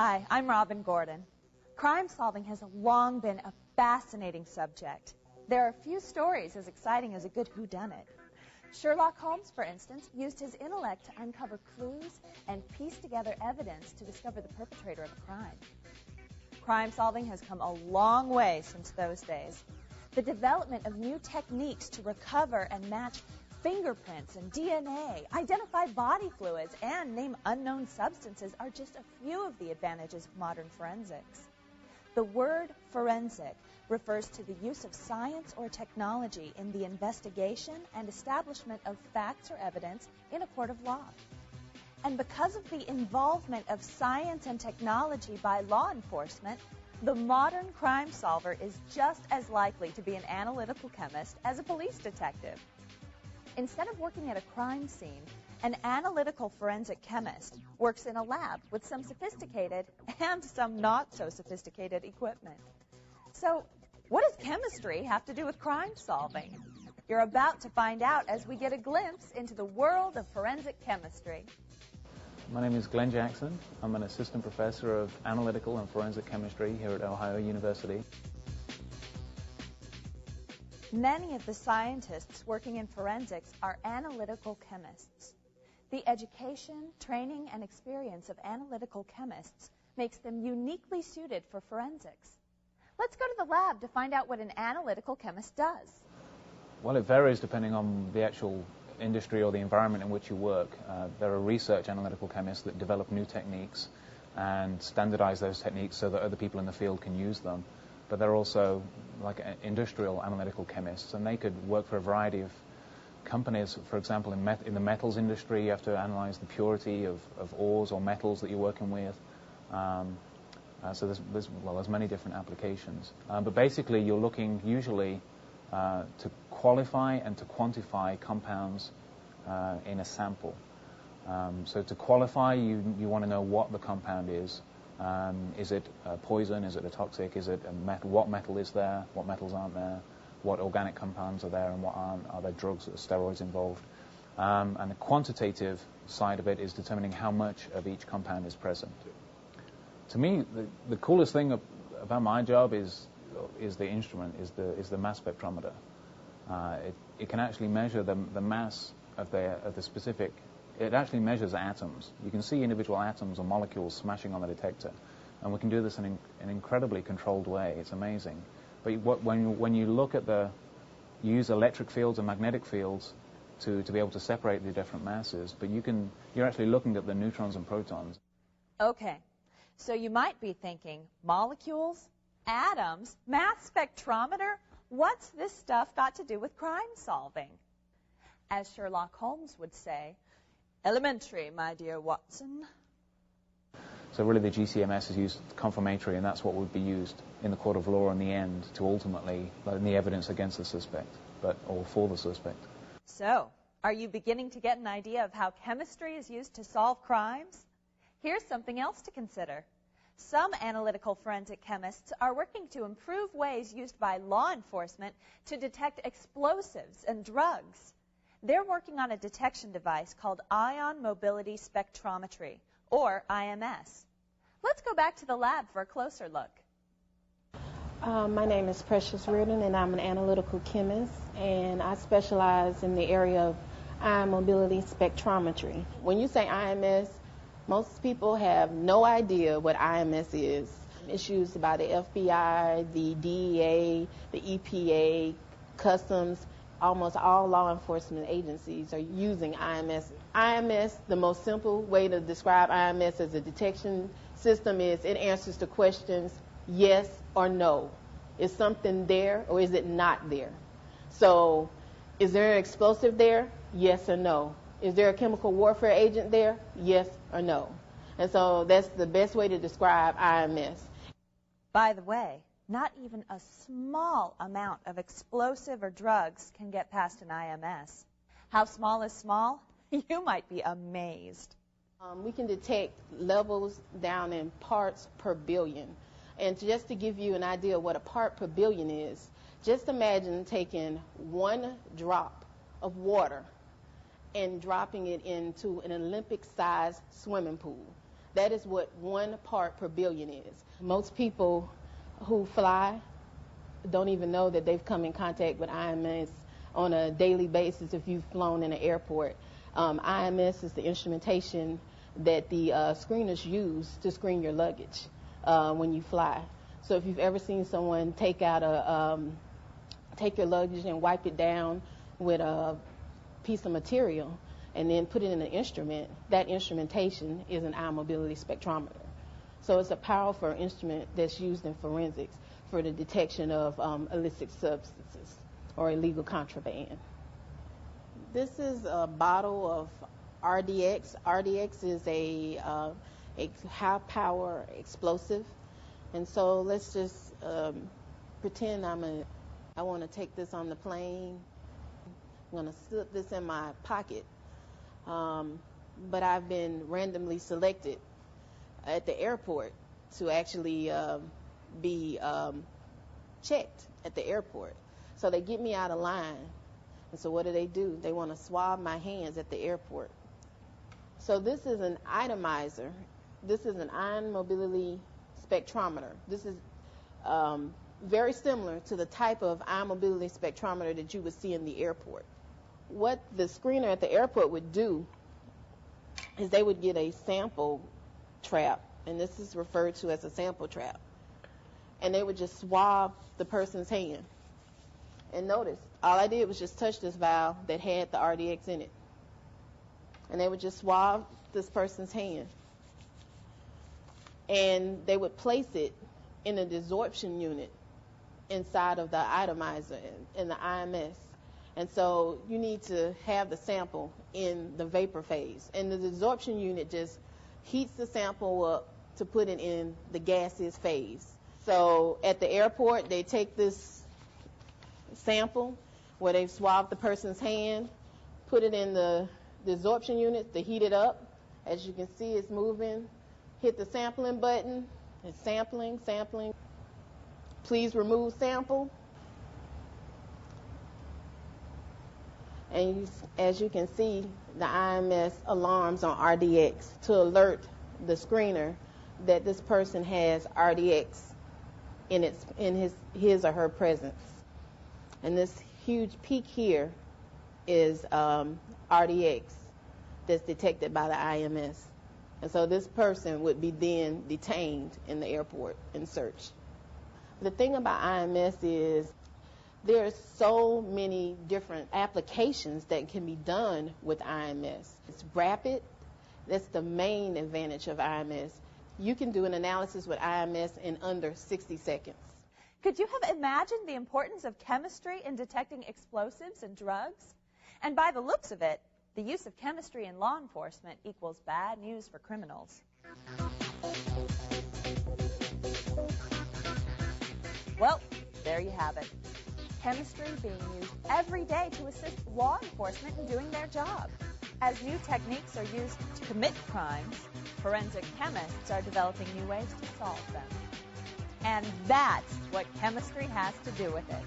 Hi, I'm Robin Gordon. Crime solving has long been a fascinating subject. There are few stories as exciting as a good whodunit. Sherlock Holmes, for instance, used his intellect to uncover clues and piece together evidence to discover the perpetrator of a crime. Crime solving has come a long way since those days. The development of new techniques to recover and match fingerprints and DNA, identify body fluids, and name unknown substances are just a few of the advantages of modern forensics. The word forensic refers to the use of science or technology in the investigation and establishment of facts or evidence in a court of law. And because of the involvement of science and technology by law enforcement, the modern crime solver is just as likely to be an analytical chemist as a police detective. Instead of working at a crime scene, an analytical forensic chemist works in a lab with some sophisticated and some not so sophisticated equipment. So, what does chemistry have to do with crime solving? You're about to find out as we get a glimpse into the world of forensic chemistry. My name is Glenn Jackson. I'm an assistant professor of analytical and forensic chemistry here at Ohio University. Many of the scientists working in forensics are analytical chemists. The education, training, and experience of analytical chemists makes them uniquely suited for forensics. Let's go to the lab to find out what an analytical chemist does. Well, it varies depending on the actual industry or the environment in which you work. There are research analytical chemists that develop new techniques and standardize those techniques so that other people in the field can use them. But there are also like industrial analytical chemists, and they could work for a variety of companies. For example, in the metals industry, you have to analyze the purity of ores or metals that you're working with. So there's many different applications. But basically, you're looking usually to qualify and to quantify compounds in a sample. So to qualify, you want to know what the compound is. Is it a poison? Is it a toxic? Is it a metal? What metal is there? What metals aren't there? What organic compounds are there and what aren't? Are there drugs or steroids involved? And the quantitative side of it is determining how much of each compound is present. To me, the coolest thing about my job is the instrument, is the mass spectrometer. It can actually measure the mass of the specific. It actually measures atoms. You can see individual atoms or molecules smashing on the detector, and we can do this in an incredibly controlled way. It's amazing. But when you look at you use electric fields and magnetic fields to be able to separate the different masses, but you're actually looking at the neutrons and protons. Okay, so you might be thinking, molecules, atoms, mass spectrometer? What's this stuff got to do with crime solving? As Sherlock Holmes would say, elementary, my dear Watson. So really the GCMS is used confirmatory, and that's what would be used in the court of law in the end to ultimately learn the evidence against the suspect, or for the suspect. So, are you beginning to get an idea of how chemistry is used to solve crimes? Here's something else to consider. Some analytical forensic chemists are working to improve ways used by law enforcement to detect explosives and drugs. They're working on a detection device called ion mobility spectrometry, or IMS. Let's go back to the lab for a closer look. My name is Precious Reardon, and I'm an analytical chemist, and I specialize in the area of ion mobility spectrometry. When you say IMS, most people have no idea what IMS is. It's used by the FBI, the DEA, the EPA, Customs. Almost all law enforcement agencies are using IMS. IMS, the most simple way to describe IMS as a detection system is it answers the questions yes or no. Is something there or is it not there? So, is there an explosive there? Yes or no. Is there a chemical warfare agent there? Yes or no. And so that's the best way to describe IMS. By the way, not even a small amount of explosive or drugs can get past an IMS. How small is small? You might be amazed. We can detect levels down in parts per billion. And just to give you an idea of what a part per billion is, just imagine taking one drop of water and dropping it into an Olympic-sized swimming pool. That is what 1 part per billion is. Most people who fly don't even know that they've come in contact with IMS on a daily basis if you've flown in an airport. IMS is the instrumentation that the screeners use to screen your luggage when you fly. So if you've ever seen someone take your luggage and wipe it down with a piece of material and then put it in an instrument, that instrumentation is an eye mobility spectrometer. So it's a powerful instrument that's used in forensics for the detection of illicit substances or illegal contraband. This is a bottle of RDX. RDX is a high-power explosive. And so let's just pretend I want to take this on the plane. I'm going to slip this in my pocket. But I've been randomly selected at the airport to actually be checked at the airport. So they get me out of line. And so what do? They want to swab my hands at the airport. So this is an atomizer. This is an ion mobility spectrometer. This is very similar to the type of ion mobility spectrometer that you would see in the airport. What the screener at the airport would do is they would get a sample trap, and this is referred to as a sample trap, and they would just swab the person's hand. And notice, all I did was just touch this vial that had the RDX in it. And they would just swab this person's hand. And they would place it in a desorption unit inside of the atomizer in the IMS. And so you need to have the sample in the vapor phase. And the desorption unit just heats the sample up to put it in the gaseous phase. So at the airport, they take this sample where they've swabbed the person's hand, put it in the desorption unit to heat it up. As you can see, it's moving. Hit the sampling button. It's sampling. Please remove sample. And as you can see, the IMS alarms on RDX to alert the screener that this person has RDX in his or her presence. And this huge peak here is RDX that's detected by the IMS. And so this person would be then detained in the airport and searched. The thing about IMS is there are so many different applications that can be done with IMS. It's rapid. That's the main advantage of IMS. You can do an analysis with IMS in under 60 seconds. Could you have imagined the importance of chemistry in detecting explosives and drugs? And by the looks of it, the use of chemistry in law enforcement equals bad news for criminals. Well, there you have it. Chemistry being used every day to assist law enforcement in doing their job. As new techniques are used to commit crimes, forensic chemists are developing new ways to solve them. And that's what chemistry has to do with it.